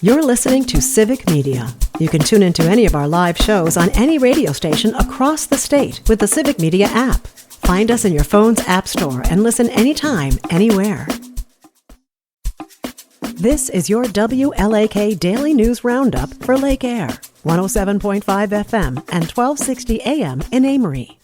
You're listening to Civic Media. You can tune into any of our live shows on any radio station across the state with the Civic Media app. Find us in your phone's app store and listen anytime, anywhere. This is your WLAK Daily News Roundup for Lake Air, 107.5 FM and 1260 AM in Amory.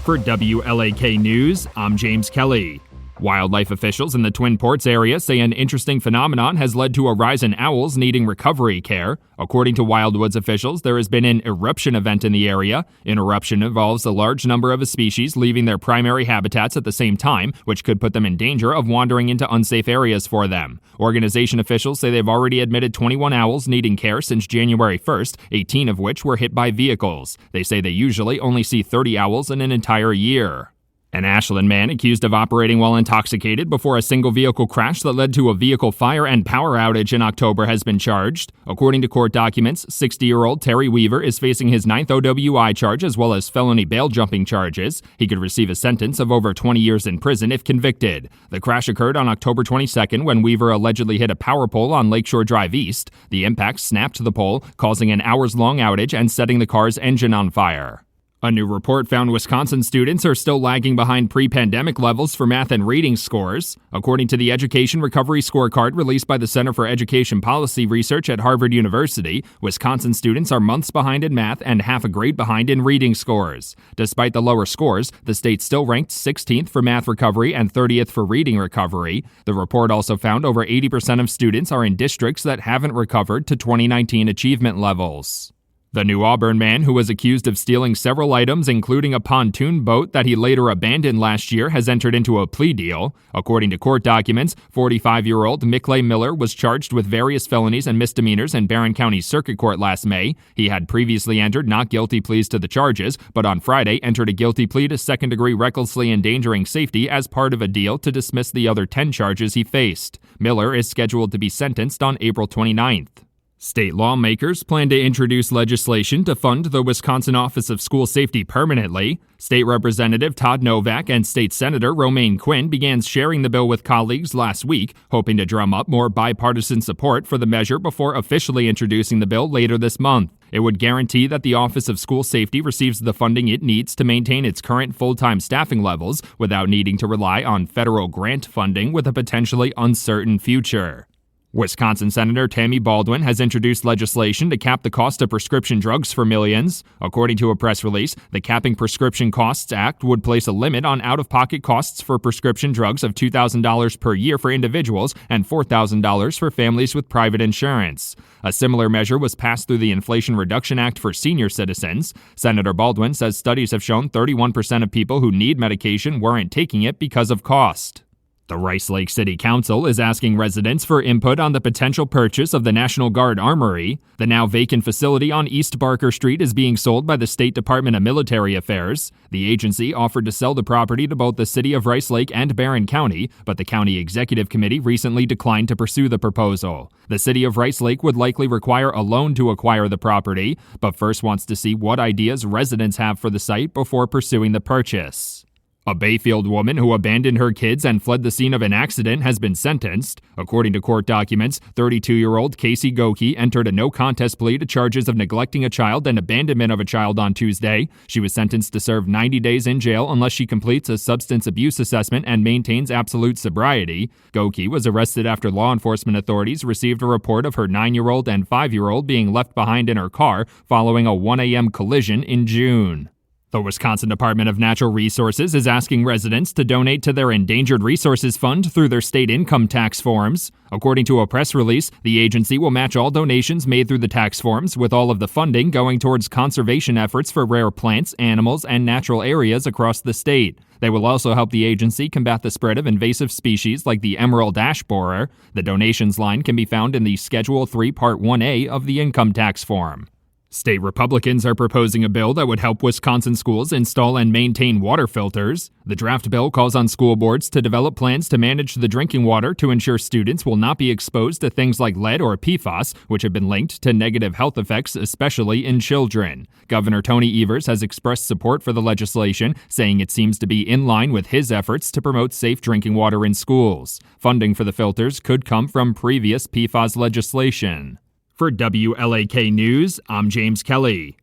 For WLAK News, I'm James Kelly. Wildlife officials in the Twin Ports area say an interesting phenomenon has led to a rise in owls needing recovery care. According to Wildwoods officials, there has been an eruption event in the area. An eruption involves a large number of a species leaving their primary habitats at the same time, which could put them in danger of wandering into unsafe areas for them. Organization officials say they've already admitted 21 owls needing care since January 1st, 18 of which were hit by vehicles. They say they usually only see 30 owls in an entire year. An Ashland man accused of operating while intoxicated before a single vehicle crash that led to a vehicle fire and power outage in October has been charged. According to court documents, 60-year-old Terry Weaver is facing his 9th OWI charge as well as felony bail jumping charges. He could receive a sentence of over 20 years in prison if convicted. The crash occurred on October 22nd when Weaver allegedly hit a power pole on Lakeshore Drive East. The impact snapped the pole, causing an hours-long outage and setting the car's engine on fire. A new report found Wisconsin students are still lagging behind pre-pandemic levels for math and reading scores. According to the Education Recovery Scorecard released by the Center for Education Policy Research at Harvard University, Wisconsin students are months behind in math and half a grade behind in reading scores. Despite the lower scores, the state still ranked 16th for math recovery and 30th for reading recovery. The report also found over 80% of students are in districts that haven't recovered to 2019 achievement levels. The New Auburn man who was accused of stealing several items, including a pontoon boat that he later abandoned last year, has entered into a plea deal. According to court documents, 45-year-old Mickley Miller was charged with various felonies and misdemeanors in Barron County Circuit Court last May. He had previously entered not guilty pleas to the charges, but on Friday entered a guilty plea to second-degree recklessly endangering safety as part of a deal to dismiss the other 10 charges he faced. Miller is scheduled to be sentenced on April 29th. State lawmakers plan to introduce legislation to fund the Wisconsin Office of School Safety permanently. State Representative Todd Novak and State Senator Romaine Quinn began sharing the bill with colleagues last week, hoping to drum up more bipartisan support for the measure before officially introducing the bill later this month. It would guarantee that the Office of School Safety receives the funding it needs to maintain its current full-time staffing levels without needing to rely on federal grant funding with a potentially uncertain future. Wisconsin Senator Tammy Baldwin has introduced legislation to cap the cost of prescription drugs for millions. According to a press release, the Capping Prescription Costs Act would place a limit on out-of-pocket costs for prescription drugs of $2,000 per year for individuals and $4,000 for families with private insurance. A similar measure was passed through the Inflation Reduction Act for senior citizens. Senator Baldwin says studies have shown 31% of people who need medication weren't taking it because of cost. The Rice Lake City Council is asking residents for input on the potential purchase of the National Guard Armory. The now vacant facility on East Barker Street is being sold by the State Department of Military Affairs. The agency offered to sell the property to both the City of Rice Lake and Barron County, but the County Executive Committee recently declined to pursue the proposal. The City of Rice Lake would likely require a loan to acquire the property, but first wants to see what ideas residents have for the site before pursuing the purchase. A Bayfield woman who abandoned her kids and fled the scene of an accident has been sentenced. According to court documents, 32-year-old Casey Goki entered a no-contest plea to charges of neglecting a child and abandonment of a child on Tuesday. She was sentenced to serve 90 days in jail unless she completes a substance abuse assessment and maintains absolute sobriety. Goki was arrested after law enforcement authorities received a report of her 9-year-old and 5-year-old being left behind in her car following a 1 a.m. collision in June. The Wisconsin Department of Natural Resources is asking residents to donate to their Endangered Resources Fund through their state income tax forms. According to a press release, the agency will match all donations made through the tax forms, with all of the funding going towards conservation efforts for rare plants, animals, and natural areas across the state. They will also help the agency combat the spread of invasive species like the emerald ash borer. The donations line can be found in the Schedule 3 Part 1A of the income tax form. State Republicans are proposing a bill that would help Wisconsin schools install and maintain water filters. The draft bill calls on school boards to develop plans to manage the drinking water to ensure students will not be exposed to things like lead or PFAS, which have been linked to negative health effects, especially in children. Governor Tony Evers has expressed support for the legislation, saying it seems to be in line with his efforts to promote safe drinking water in schools. Funding for the filters could come from previous PFAS legislation. For WLAK News, I'm James Kelly.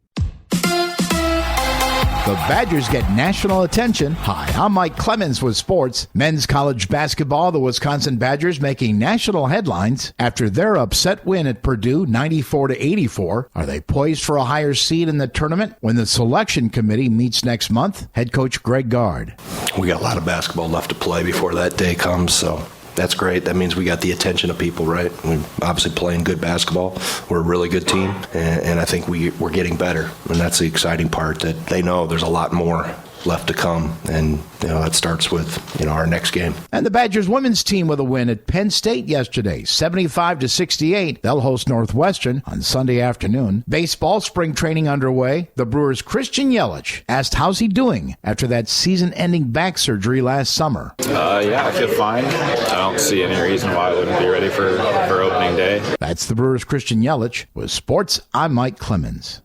The Badgers get national attention. Hi, I'm Mike Clemens with sports. Men's college basketball, the Wisconsin Badgers making national headlines after their upset win at Purdue 94-84. Are they poised for a higher seed in the tournament when the selection committee meets next month? Head coach Greg Gard. We got a lot of basketball left to play before that day comes, so that's great. That means we got the attention of people, right? We're obviously playing good basketball. We're a really good team, and I think we're getting better. And that's the exciting part, that they know there's a lot more left to come, and that starts with our next game. And the Badgers women's team with a win at Penn State yesterday, 75-68. They'll host Northwestern on Sunday afternoon. Baseball spring training underway. The Brewers' Christian Yelich asked how's he doing after that season-ending back surgery last summer. Yeah, I feel fine. I don't see any reason why I wouldn't be ready for opening day. That's the Brewers' Christian Yelich. With sports, I'm Mike Clemens.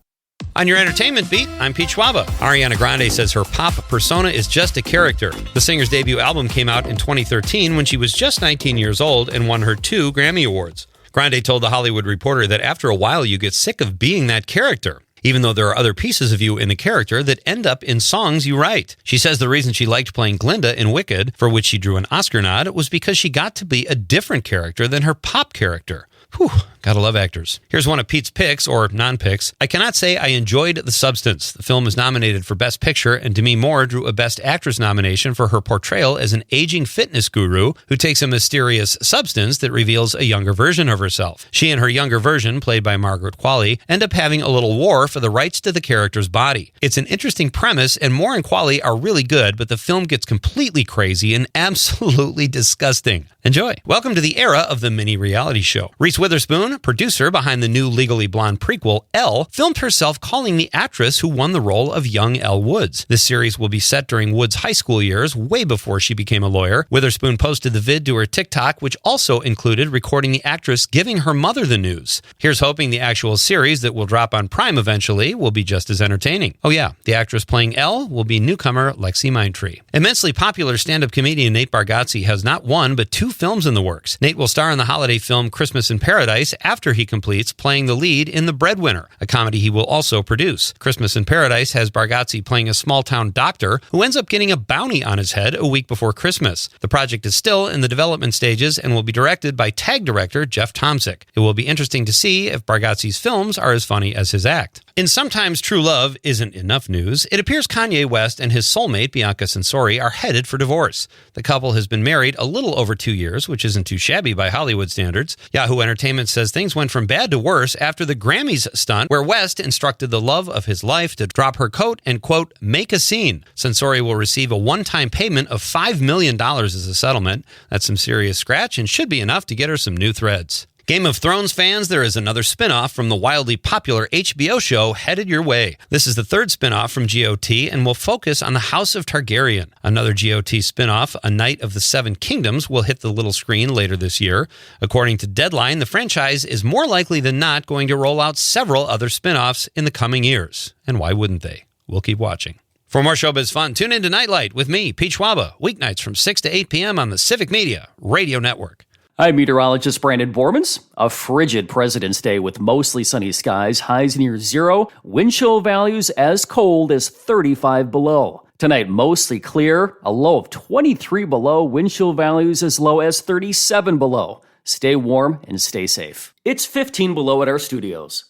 On your entertainment beat, I'm Pete Schwaba. Ariana Grande says her pop persona is just a character. The singer's debut album came out in 2013 when she was just 19 years old and won her 2 Grammy Awards. Grande told The Hollywood Reporter that after a while you get sick of being that character, even though there are other pieces of you in the character that end up in songs you write. She says the reason she liked playing Glinda in Wicked, for which she drew an Oscar nod, was because she got to be a different character than her pop character. Whew, gotta love actors. Here's one of Pete's picks, or non-picks. I cannot say I enjoyed The Substance. The film was nominated for Best Picture, and Demi Moore drew a Best Actress nomination for her portrayal as an aging fitness guru who takes a mysterious substance that reveals a younger version of herself. She and her younger version, played by Margaret Qualley, end up having a little war for the rights to the character's body. It's an interesting premise, and Moore and Qualley are really good, but the film gets completely crazy and absolutely disgusting. Enjoy. Welcome to the era of the mini reality show. Reese Witherspoon, producer behind the new Legally Blonde prequel, Elle, filmed herself calling the actress who won the role of young Elle Woods. This series will be set during Woods' high school years, way before she became a lawyer. Witherspoon posted the vid to her TikTok, which also included recording the actress giving her mother the news. Here's hoping the actual series that will drop on Prime eventually will be just as entertaining. Oh yeah, the actress playing Elle will be newcomer Lexi Mindtree. Immensely popular stand-up comedian Nate Bargatze has not one, but 2 films in the works. Nate will star in the holiday film Christmas in Paradise after he completes playing the lead in The Breadwinner, a comedy he will also produce. Christmas in Paradise has Bargatze playing a small-town doctor who ends up getting a bounty on his head a week before Christmas. The project is still in the development stages and will be directed by TAG director Jeff Tomsic. It will be interesting to see if Bargatze's films are as funny as his act. In Sometimes True Love Isn't Enough news, it appears Kanye West and his soulmate Bianca Censori are headed for divorce. The couple has been married a little over 2 years, which isn't too shabby by Hollywood standards. Yahoo Entertainment says things went from bad to worse after the Grammys stunt where West instructed the love of his life to drop her coat and, quote, make a scene. Censori will receive a one-time payment of $5 million as a settlement. That's some serious scratch and should be enough to get her some new threads. Game of Thrones fans, there is another spin-off from the wildly popular HBO show headed your way. This is the 3rd spin-off from GOT and will focus on the House of Targaryen. Another GOT spin-off, A Knight of the Seven Kingdoms, will hit the little screen later this year. According to Deadline, the franchise is more likely than not going to roll out several other spin-offs in the coming years. And why wouldn't they? We'll keep watching. For more showbiz fun, tune in to Nightlight with me, Pete Schwaba, weeknights from 6 to 8 p.m. on the Civic Media Radio Network. I'm meteorologist Brandon Bormans. A frigid President's Day with mostly sunny skies, highs near 0, wind chill values as cold as 35 below. Tonight, mostly clear, a low of 23 below, wind chill values as low as 37 below. Stay warm and stay safe. It's 15 below at our studios.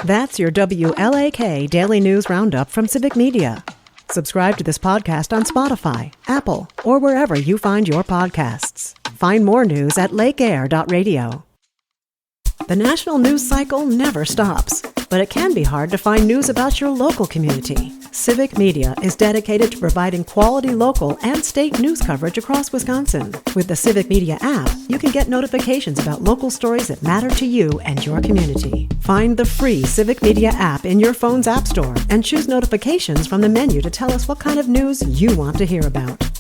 That's your WLAK Daily News Roundup from Civic Media. Subscribe to this podcast on Spotify, Apple, or wherever you find your podcasts. Find more news at lakeair.radio. The national news cycle never stops. but it can be hard to find news about your local community. Civic Media is dedicated to providing quality local and state news coverage across Wisconsin. With the Civic Media app, you can get notifications about local stories that matter to you and your community. Find the free Civic Media app in your phone's app store and choose notifications from the menu to tell us what kind of news you want to hear about.